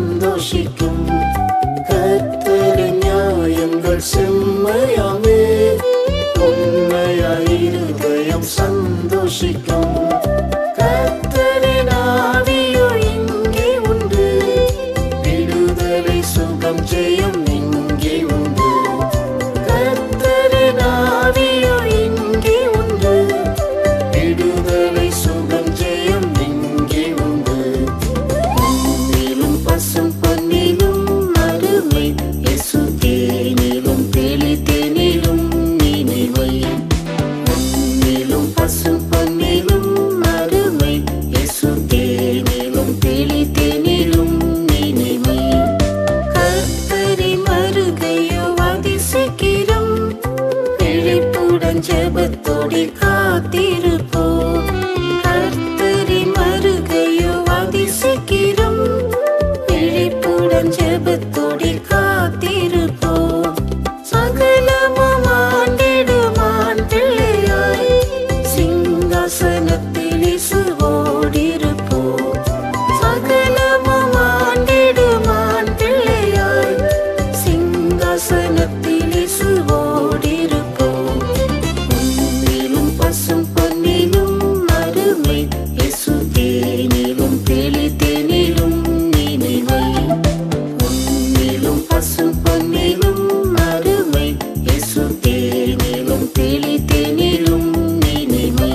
சந்தோஷிக்கும். கர்த்தரின் நியாயங்கள் செம்மையாமே, உண்மையாய் இருதயம் சந்தோஷிக்கும். கர்த்தரின் ஆவியோ இங்கே உண்டு, விடுதலை சுகம் ஜெயம் இங்கே உண்டு. கர்த்தரின் ஆவியோ இங்கே உண்டு, விடுதலை சுகம் ஜெயம் இங்கே உண்டு. பொன்னிலும் பசும் பொன்னிலும் அருமை இயேசு, தேனிலும் தெளித்தேனிலும் நினைவை. பொன்னிலும் பசும் பொன்னிலும் அருமை இயேசு, தேனிலும் தெளித்தேனிலும் நினைவை. கர்த்தரின் வருகையோ அதிசீக்கிரம், விழிப்புடன் ஜெபத்தோடு காத்திருப்போம். கர்த்தரின் வருகையோ அதிசீக்கிரம், விழிப்புடன் ஜெபத்தோடு காத்திருப்போம். சகலமும் ஆண்டிடுமான் பிள்ளையாய், சிங்காசனத்தில் இயேசுவோடிருப்போம். சகலமும் ஆண்டிடுமான் பிள்ளையாய், சிங்காசனத்தில் இயேசுவோடிருப்போம். பொன்னிலும் பசும் பொன்னிலும் அருமை இயேசு, தேனிலும் தெளித்தேனிலும் நினைவை. பொன்னிலும் பசும் பொன்னிலும் அருமை இயேசு, தேனிலும் தெளித்தேனிலும் நினைவை.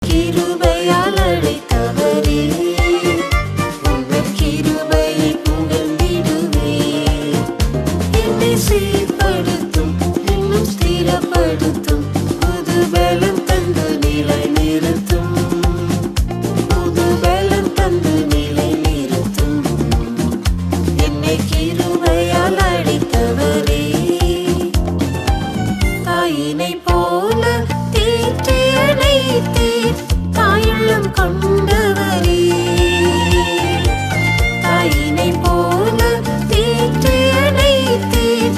கிருபையால் அழைத்தவரே, உங்கள் கிருபையை புகழ்ந்திடுவேன். என்னை சீர்படுத்தும், இன்னும் ஸ்திரப்படுத்தும், புது பலம் தந்து நிலை நிறுத்தும். புது பலம் தந்து நிலை நிறுத்தும். என்னை கிருபையால் அழைத்தவரே, தாயினை போல தேற்றி அணைத்தீர், தாயுள்ளம் கொண்டவரே. தாயினை போல தேற்றி அணைத்தீர்,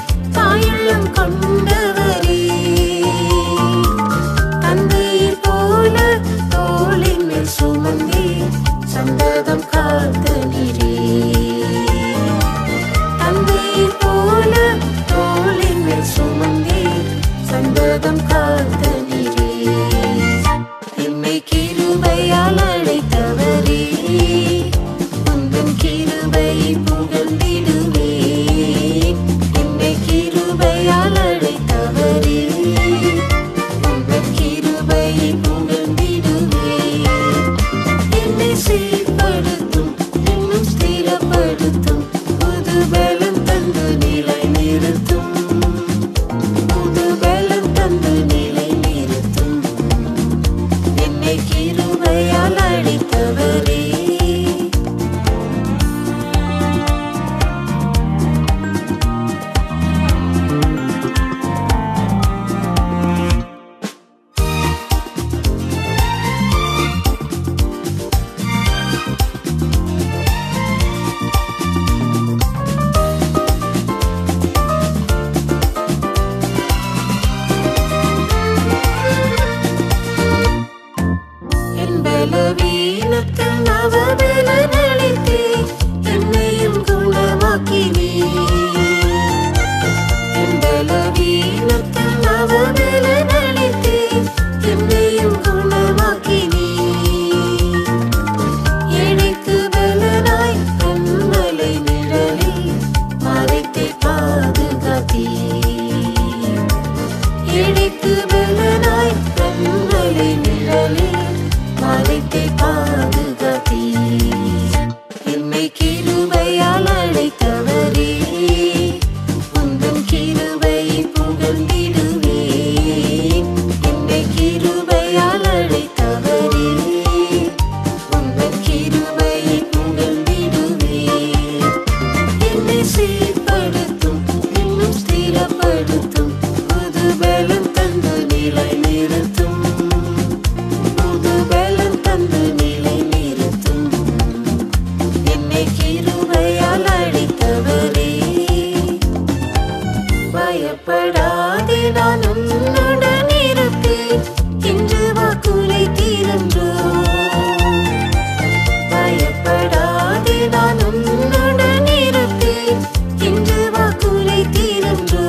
பயப்படாதே நான் உன்னுடன் இருப்பேன் என்று வாக்குரை தீரன்றோ. பயப்படாதே நான் உன்னுடன் இருப்பேன் என்று வாக்குரை தீரன்றோ.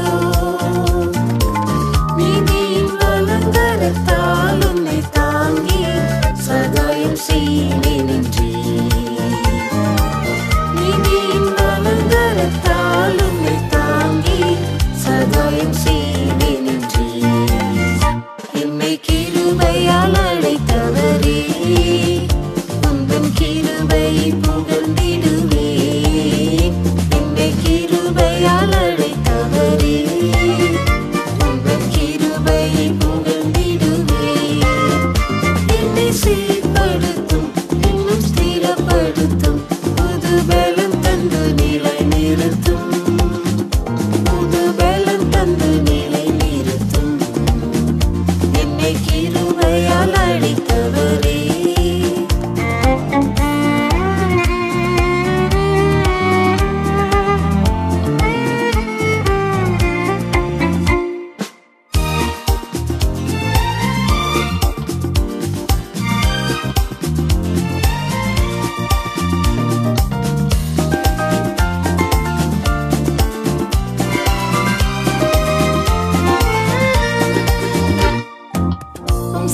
நீதியின் வலங்கரத்தால் உன்னை தாங்கி சகாயம் செய்வேன் என்றே. நீதியின் வலங்கரத்தால் உன்னை தாங்கி சகாயம் செய்வேன் என்றே. என்னை கிருபையால் அழைத்தவரே உந்தன் கிருபையை புகழ்ந்திடுவேன். என்னை கிருபையால் அழைத்தவரே உந்தன் கிருபையை புகழ்ந்திடுவேன். என்னை சீர்படுத்தும் இன்னும் ஸ்திரப்படுத்தும் புது பலம் தந்து நிலை நிறுத்தும். புது பலம் தந்து நிலை நிறுத்தும். என்னை கிருபையால் அழைத்தவரே.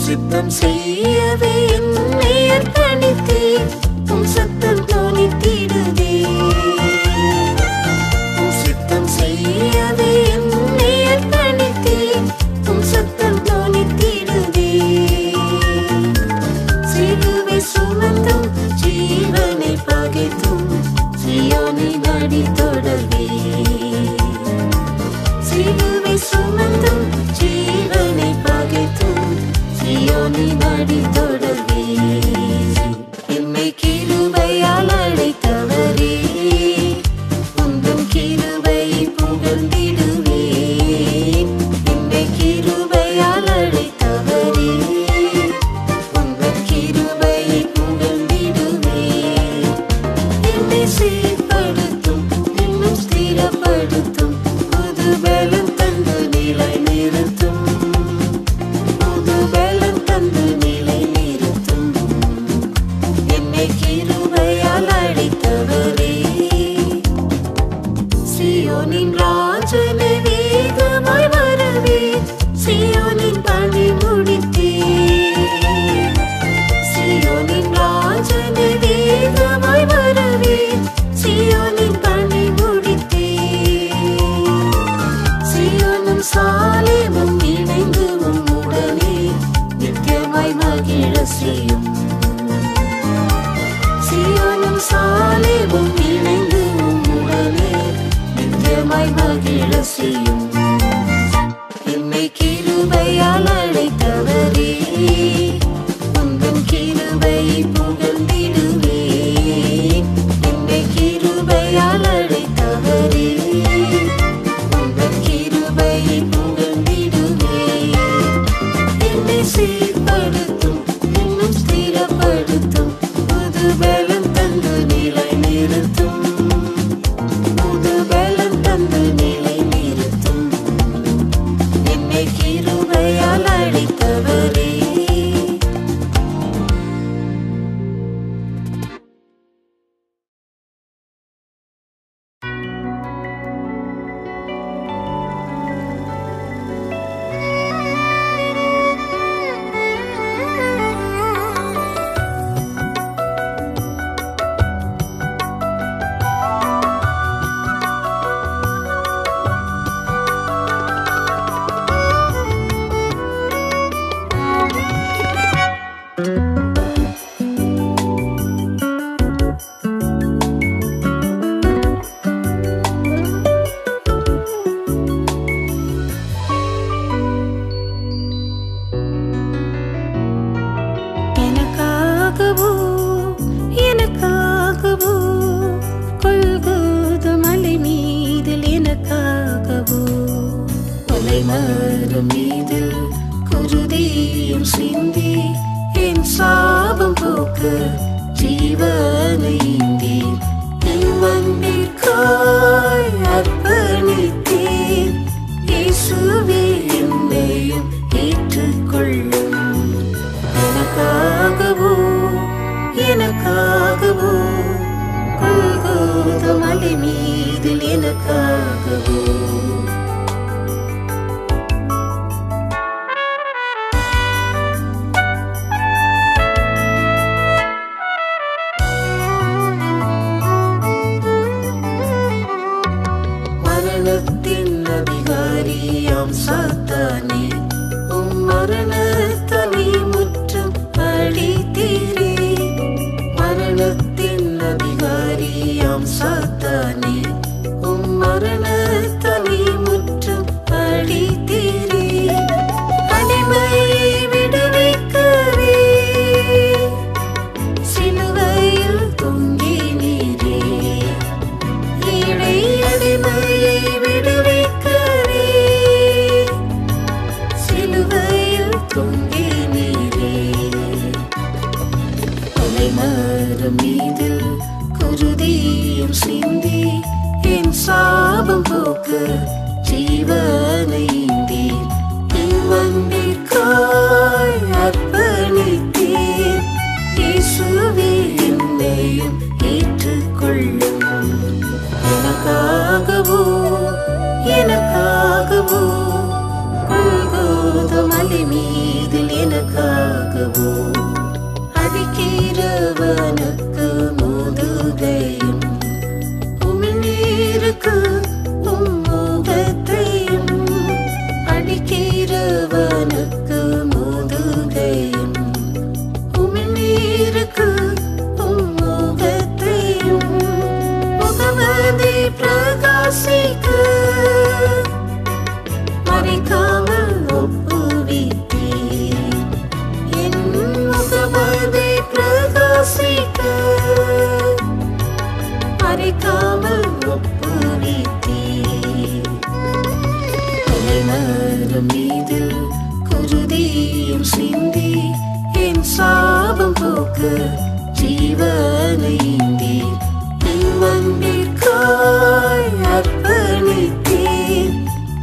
சித்தம் செய்யவே என்னை அர்ப்பணித்தேன். உம் சத்தம் தோனித்திடுதே. உம் சித்தம் செய்யவே என்னை அர்ப்பணித்தேன். உம் சத்தம் தோனித்திடுதே. சிலுவை சுமந்தும் ஜீவனை பகைத்தும் சீயோனின் அடி தொடர்வே. சிலுவை சுமந்தும் ஜீவனை பகைத்தும் சீயோனின் அடி தொடர்வே. என்னை கிருபையால் அழைத்தவரே உந்தன் கிருபையை புகழ்ந்திடுவேன். என்னை கிருபையால் அழைத்தவரே உந்தன் கிருபையை புகழ்ந்திடுவேன். என்னை சீர்படுத்தும் இன்னும் ஸ்திரப்படுத்தும் புது பலம் தந்து நிலை நிறுத்தும். புது பலம் தந்து நிலை நிறுத்தும். என்னை கிருபையால் அழைத்தவரே. சீயோனின் ராஜனை வேகமாய் வரவே சீயோனின் பணி முடித்தே. சீயோனின் ராஜனை வேகமாய் வரவே சீயோனின் பணி முடித்தே. சீயோனும் சாலேமும் இணைந்து உம்முடனே நித்தியமாய் மகிழ செய்யும். சீயோனும் சாலேமும் இணைந்து உம்முடனே நித்தியமாய் மகிழ செய்யும். என்னை கிருபையால் அழைத்தவரே உந்தன் கிருபையை புகழ்ந்திடுவேன். என்னை கிருபையால் அழைத்தவரே உந்தன் கிருபையை புகழ்ந்திடுவேன். என்னை சீர்படுத்தும் இன்னும் ஸ்திரப்படுத்தும் புது பலம் தந்து நிலை நிறுத்தும். புது பலம் தந்து நிலை நிறுத்தும். என்னை கிருபையால் அழைத்தவரே. மரம் மீதில் குருதியும் சிந்தி என் சாபம் போக்க ஜீவனை ஈந்தி என் வந்திற்காய் அர்ப்பணித்தேன். எனக்காகவோ மரணத்தின் அதிகாரியாம் சாத்தானே உம் மரணத்தலை முற்றும் அழித்தீரே மரணத்தின் அதிகாரியாம் சாத்தானே உம் மரணத்தலை முற்றும் அழித்தீரே அடிமையை விடுவிக்கவே சிலுவையில் தொங்கினீரே ஏழை அடிமையை விடுவிக்கவே சிலுவையில் தொங்கினீரே கொலைமரம் மீதில் குருதியும் சிந்தி என் சாபம் போக்க ஜீவனை ஈந்தீர் இவ்வன்பிற்காய் அர்ப்பணித்தீர் இயேசுவே என்னையும் ஏற்றுக்கொள்ளும் எனக்காகவோ எனக்காகவோ கொல்கோதா மலை மீதில் எனக்காகவோ அடிக்கிறவனுக்கு முதுகையும் உமிழ்நீருக்கு உம் முகத்தையும் அடிக்கிறவனுக்கு முதுகையும் உமிழ்நீருக்கு உம் முகத்தையும் முகமதி பிரகாசிக்க மறைக்காமல் ஒப்புவித்தீர் என் முகமதி பிரகாசிக்க மறைக்காமல் ஒப்புவித்தீர் கொலைமரம் மீதில் குருதியும் சிந்தி என் சாபம் போக்க ஜீவனை ஈந்தீர் இவ்வன்பிற்காய் அர்ப்பணித்தீர்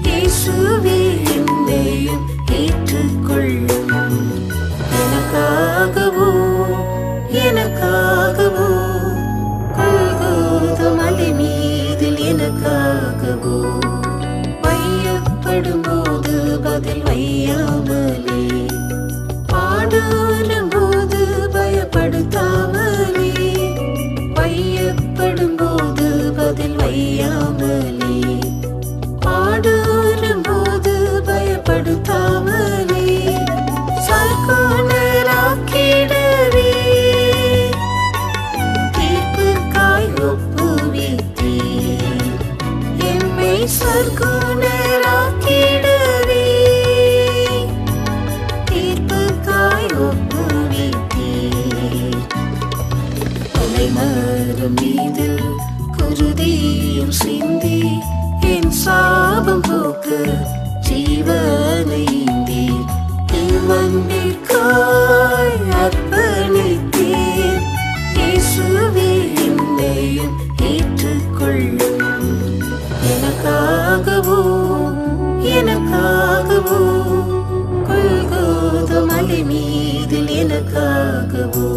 இயேசுவே என்னையும் ஏற்றுக்கொள்ளும் எனக்காகவோ எனக்காகவோ கொல்கோதா மலை மீதில் எனக்காகவோ வையப்படும் போது பதில் வையாமலே பாடுறும் போது பயப்படுத்தாமலே வையப்படும் போது பதில் வையாமலே பாடுறும் போது பயப்படுத்தாமலே சர்க்குணராக்கிடவே தீர்ப்புக்காய் ஒப்புவித்தீர் எம்மை சர்க்குணராக்கிடவே தீர்ப்புக்காய் ஒப்புவித்தீர் கொலைமரம் மீதில் குருதியும் சிந்தி என் சாபம் போக்க ஜீவனை ஈந்தீர் இவ்வன்பிற்காய் அர்ப்பணித்தீர் இயேசுவே என்னையும் ஏற்றுக்கொள்ளும் எனக்காகவோ எனக்காகவோ கொல்கோதா மலை மீதில் எனக்காகவோ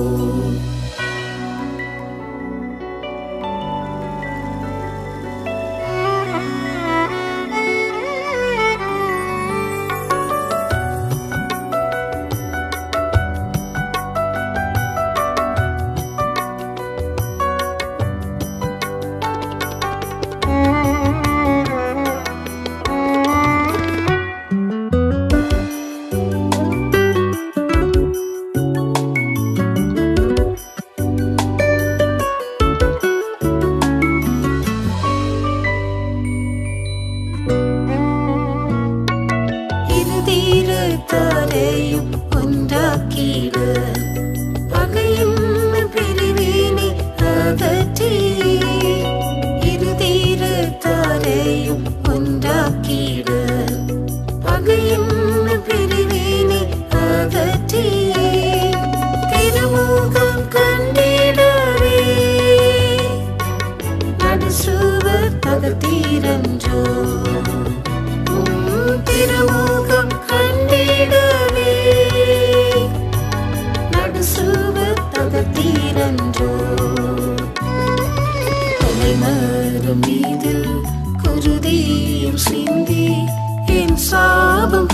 இருதீரத்தாரையும் ஒன்றாக்கிட பகையும் பிரிவினை அகற்றி இருதீரத்தாரையும் ஒன்றாக்கிட பகையும் பிரிவினை அகற்றி திருமுகம் கண்டிடவே நடுசுவர் தகத்தீரன்றோ திருமுகம் கண்டிடவே நடுசு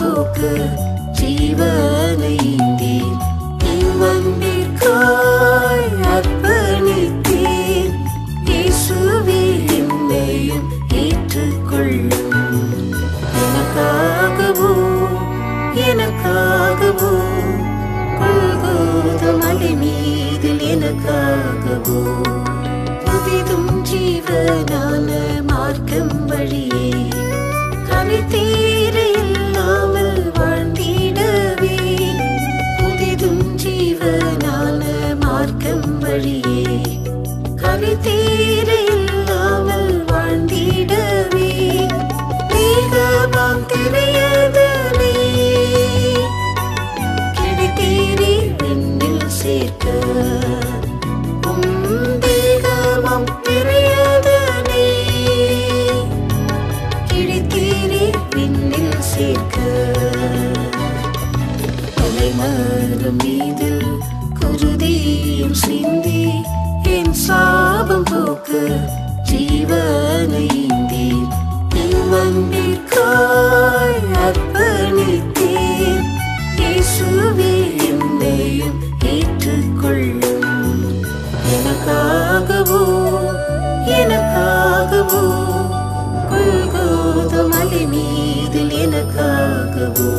போக்கு ஜீவனைந்தீர் இவ்வன்பிற்காய் அர்ப்பணித்தீர் இயேசுவே என்னையும் ஏற்றுக்கொள்ளும் எனக்காகவோ கொல்கோதா மலை மீதில் எனக்காகவோ புதிதும் ஜீவனான மார்க்கம் வழியே கரைதீர இல்லாமல் வாழ்ந்திடவே புதிதும் ஜீவனான மார்க்கம் வழியே கரைதீர இல்லாமல் வாழ்ந்திடவே மேகமாம் திரையதனை கிடைத்தீரே விண்ணில் சேர்க்க தேகமாம் திரையதனை கிடைத்தீரே விண்ணில் சேர்க்க மலைமரம் மீதில் குருதியும் சிந்தி என் சாபம் போக்க ஜீவனைந்தீர் இவ்வன்பிற்காய் அர்ப்பணித்தீர் இயேசுவே என்னையும் ஏற்றுக்கொள்ளும் எனக்காகவோ கொல்கோதா மலை மீதில் எனக்காகவோ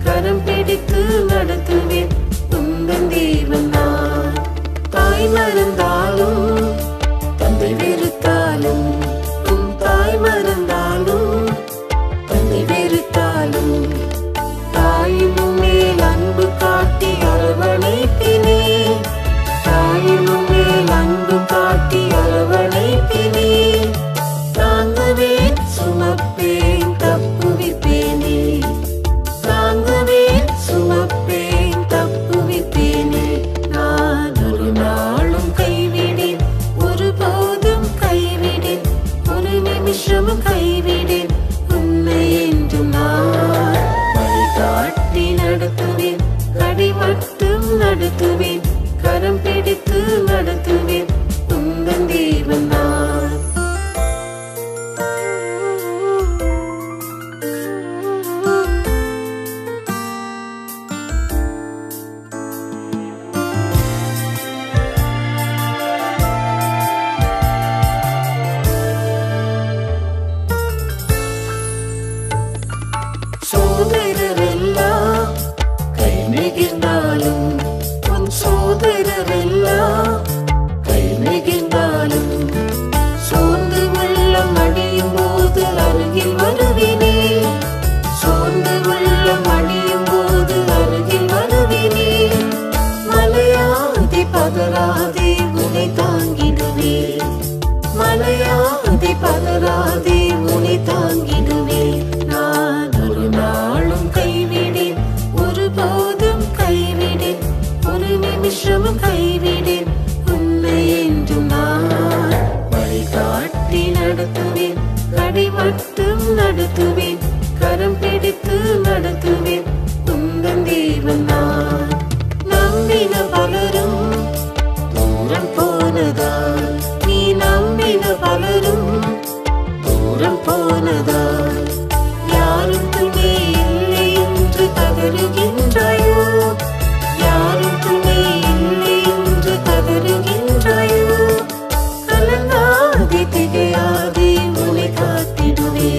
கரம் பிடித்து நடத்துவேன் உந்தன் தேவன் நான் தாய் மறந்தாலும் தந்தை வெறுத்தாலும் உன் தாய் மறந்தாலும் தந்தை வெறுத்தாலும் தாயின் மேல் அன்பு காட்டி அரவணைப்பினே தாயின் மேல் அன்பு காட்டி அரவணைப்பினே தாங்குவேன் சுமப்பேன் தப்புவிப்பேனே தாங்குவேன் சுமப்பேன் தப்புவிப்பேனே நான் ஒரு நாளும் கைவிடேன் ஒருபோதும் கைவிடேன் ஒரு நிமிஷமும் கைவிடேன் உன்னை என்றும் நான் வழிகாட்டி நடத்துவேன் கடி மட்டும் நடத்துவேன் கரம் பிடித்து நடத்துவேன் உந்தன் தேவன் நான் சோதரரெல்லாம் கை நெகிழ்ந்தாலும் உன் சோதரரெல்லாம் கை நெகிழ்ந்தாலும் சோர்ந்து உள்ளம் அடியும் போது அருகில் வருவினே சோர்ந்து உள்ளம் அடியும் போது அருகில் வருவினே மலையாதே பதறாதே உனை தாங்கிடுவே மலையாதே பதறாதே உனை தாங்கிடுவே நான் ஒரு நாளும் கைவிடேன் ஒருபோதும் கைவிடேன் ஒரு நிமிஷமும் கைவிடேன் உன்னை என்றும் நான் வழிகாட்டி நடத்துவேன் கடி மட்டும் நடத்துவேன் கரம் பிடித்து நடத்துவேன் உந்தன் தேவன் நான் நம்பின பலரும் தூரம் போனதா நீ நம்பின பலரும் தூரம் போனதா யாரும் துணை இல்லை என்று கதறுகின்றாயோ யாரும் துணை இல்லை என்று கதறுகின்றாயோ கலங்காதே திகையாதே உன்னை காத்திடுவே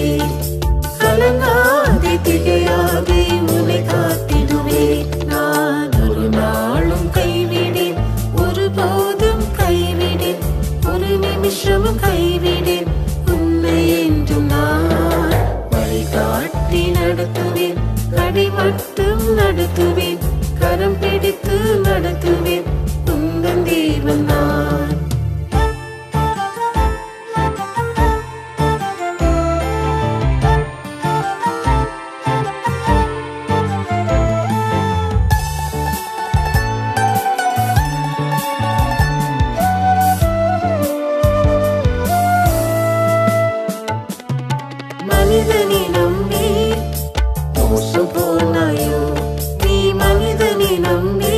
கலங்காதே திகையாதே உன்னை காத்திடுவே நான் ஒரு நாளும் கைவிடேன் நம்பி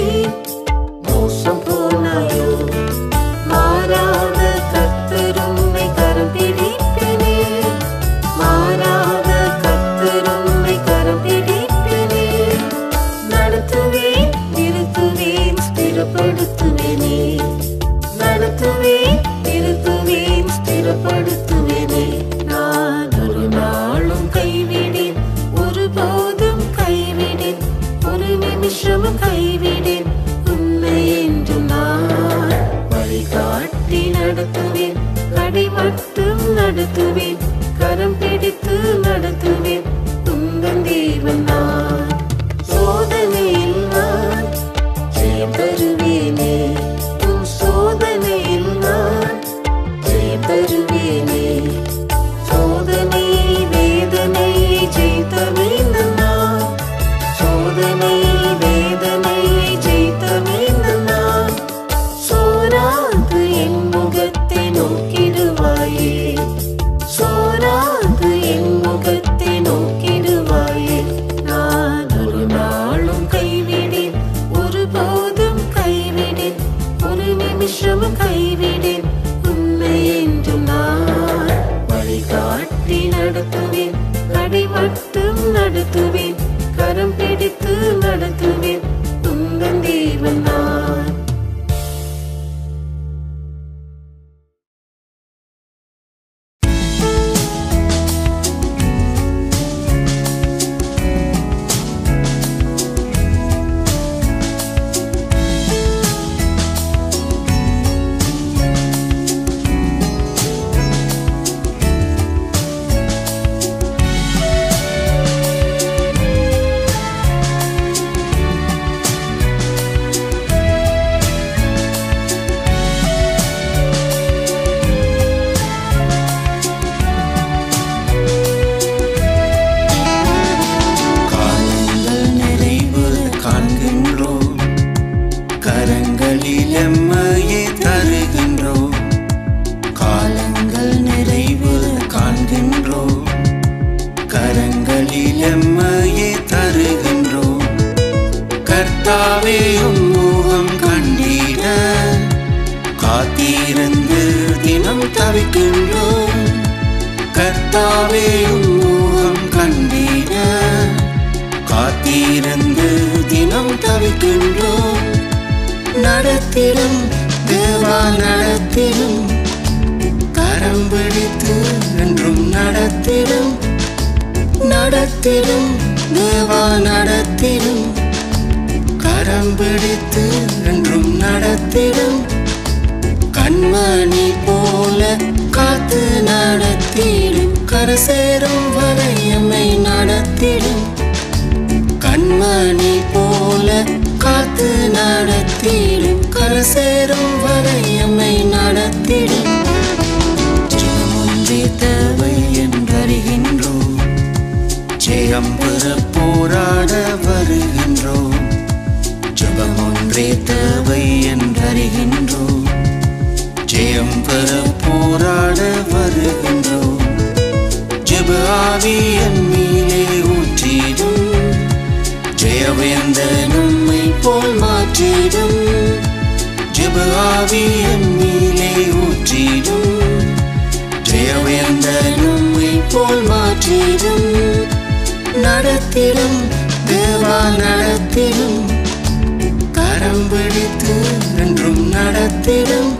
மோசம் போனாயோ? மாறாத கர்த்தர் உம்மை கரம் பிடிப்பேனே, மாறாத கர்த்தர் உம்மை கரம் பிடிப்பேனே. நடத்துவேன், நிறுத்துவேன், ஸ்திரப்படுத்துவேனே. நடத்துவேன், நிறுத்துவேன், ஸ்திரப்படுத்துவேனே. நான் ஒரு நாளும் கைவிடேன், ஒருபோதும் கைவிடேன், ஒரு நிமிஷமும் கைவிடேன் உன்னை என்று. நான் வழிகாட்டி நடத்துவேன், கடை மட்டும் நடத்துவேன், கரம் பிடித்து நடத்துவேன் உந்தன் தேவன் நான். சோதனையில் நான் ஜெயம் தருவேனே, உன் சோதனையில் நான் ஜெயம் தருவேனே. சோதனை வேதனை ஜெயித்த வேந்தன் நான், சோதனை வேதனை ஜெயித்த வேந்தன் நான். சோராது என் முகத்தை நோக்கிடுவாயே, சோராது என் முகத்தை நோக்கிடுவாயே. நான் ஒரு நாளும் கைவிடேன், ஒருபோதும் கைவிடேன், ஒரு நிமிஷமும் கைவிடேன் உன்னை என்று. நான் வழிகாட்டி நடத்துவேன், கடை மட்டும் நடத்துவேன், கரம் பிடித்து நடத்துவேன் உந்தன் தேவன் நான். நடத்திடும் தேவா நடத்திடும், கரம் பிடித்து என்றும் நடத்திடும். நடத்திடும் தேவா நடத்திடும், கரம் பிடித்து என்றும் நடத்திடும். கண்மணி போல காத்து நடத்திடும், கரசேரும் வரை எம்மை நடத்திடும். கண்மணி போல காத்து நடத்திடும், கரசேரும் வரை எம்மை நடத்திடும். ஜெயமொன்றே தேவை என்றறிகின்றோம், ஜெயம் பெற போராட வருகின்றோம். ஜெபமொன்றே தேவை என்றறிகின்றோம், ஜெயம் பெற போராட வருகின்றோம். ஜெப ஆவி என் மேலே ஊற்றிடும், ஜெயவேந்தன் உம்மை போல் மாற்றிடும். ஜெப ஆவி என் மேலே ஊற்றிடும், ஜெயவேந்தன் உம்மை போல் மாற்றிடும். நடத்திடும் தேவா நடத்திடும், கரம் பிடித்து என்றும் நடத்திடும்.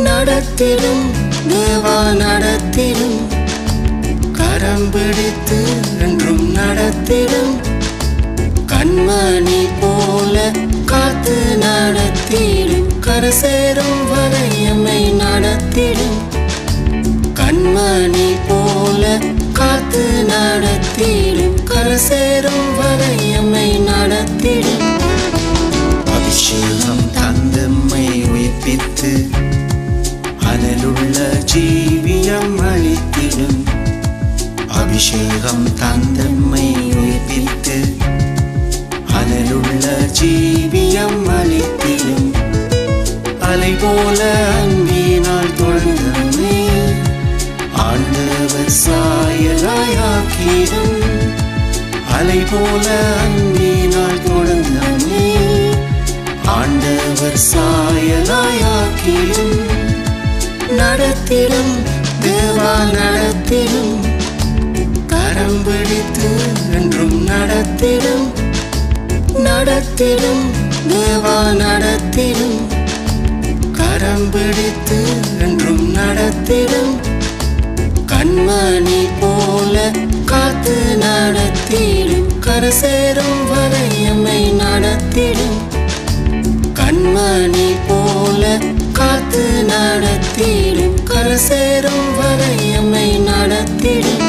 நடத்திடும் தேவா நடத்திடும், கரம் பிடித்து என்றும் நடத்திடும். கண்மணி போல காத்து நடத்திடும், கரசேரும் வரை எம்மை நடத்திடும். கண்மணி போல காத்து நடத்திடும், கரசேரும் வரை எம்மை நடத்திடும். அபிஷேகம் தந்தம்மை உயிர்ப்பித்து அதிலுள்ள ஜீவியம் அளித்திடும். அபிஷேகம் தந்தம்மை உயிர்ப்பித்து அதிலுள்ள ஜீவியம் அளித்திடும். அலை போல அன்பினால் தொடர்ந்தமே ஆண்டவர் சாயலாயாக்கிடும். அலை போல அன்பினால் தொடர்ந்தமே நடத்திடும் நடத்திடும் தேவா நடத்திடும் கரம் பிடித்து என்றும் நடத்திடும் நடத்திடும் தேவா நடத்திடும் கரம் பிடித்து என்றும் நடத்திடும் கண்மணி போல காத்து நடத்திடும் கரசேரும் வரை எம்மை நடத்திடும் கண்மணி போல காத்து நடத்திடும் கரசேரும் வரை எம்மை நடத்திடும்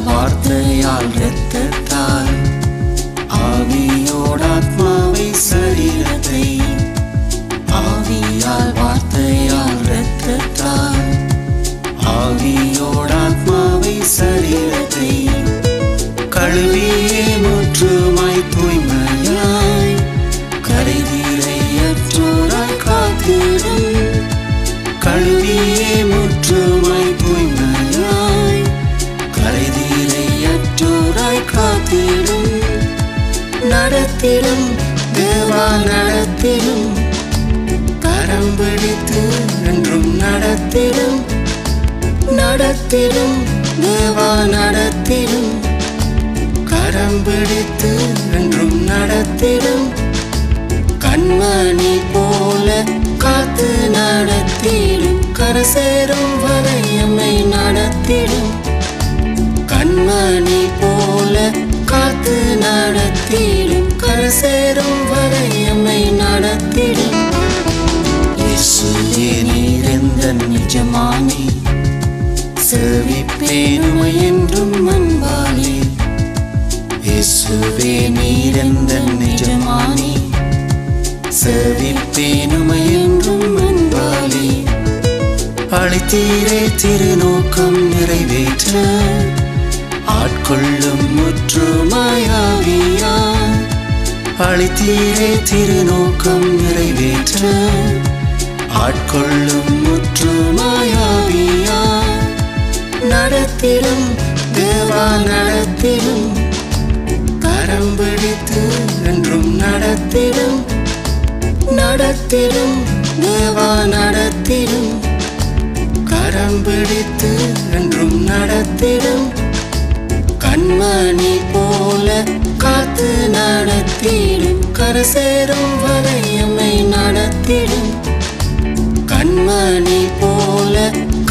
வார்த்தையால் இரத்தத்தால் ஆவியோடு ஆத்மாவை சரீரத்தை ஆவியால் வார்த்தையால் இரத்தத்தால் ஆவியோடு ஆத்மாவை சரீரத்தை கழுவியே முற்றுமாய் தூய்மையாய் கரைதீரையற்றோராய் காத்திடும் கழுவியே முற்றுமாய் தூய்மையாய் கரைதீரையற்றோராய் காத்திடும் நடத்திடும் தேவா நடத்திடும் கரம் பிடித்து என்றும் நடத்திடும் நடத்திடும் தேவா நடத்திடும் கரம் பிடித்து என்றும் நடத்திடும் கண்மணி போல காத்து நடத்திடும் கரசேரும் வரை எம்மை நடத்திடும் கண்மணி போல காத்து நடத்திடும் கரசேரும் வரை எம்மை நடத்திடும் இயேசுவே நீர் எந்தன் நிஜமானி சேவிப்பேன் உம்மை என்றும் அன்பாலே இயேசுவே நீர் எந்தன் நிஜமானி சேவிப்பேன் உம்மை என்றும் அன்பாலே அழைத்தீரே திருநோக்கம் நிறைவேற்ற ஆட்கொள்ளும் முற்றுமாயாவியா அழைத்தீரே திருநோக்கம் நிறைவேற்ற ஆட்கொள்ளும் முற்றுமாயாவியா நடத்திடும் தேவா நடத்திடும் கரம் பிடித்து என்றும் நடத்திடும் நடத்திடும் தேவா நடத்திடும் கரம் பிடித்து என்றும் நடத்திடும் கண்மணி போல காத்து நடத்திடும் கரசேரும் வரை எம்மை நடத்திடும் கண்மணி போல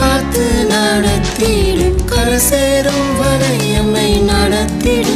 காத்து நடத்திடும் கரசேரும் வரை எம்மை நடத்திடும்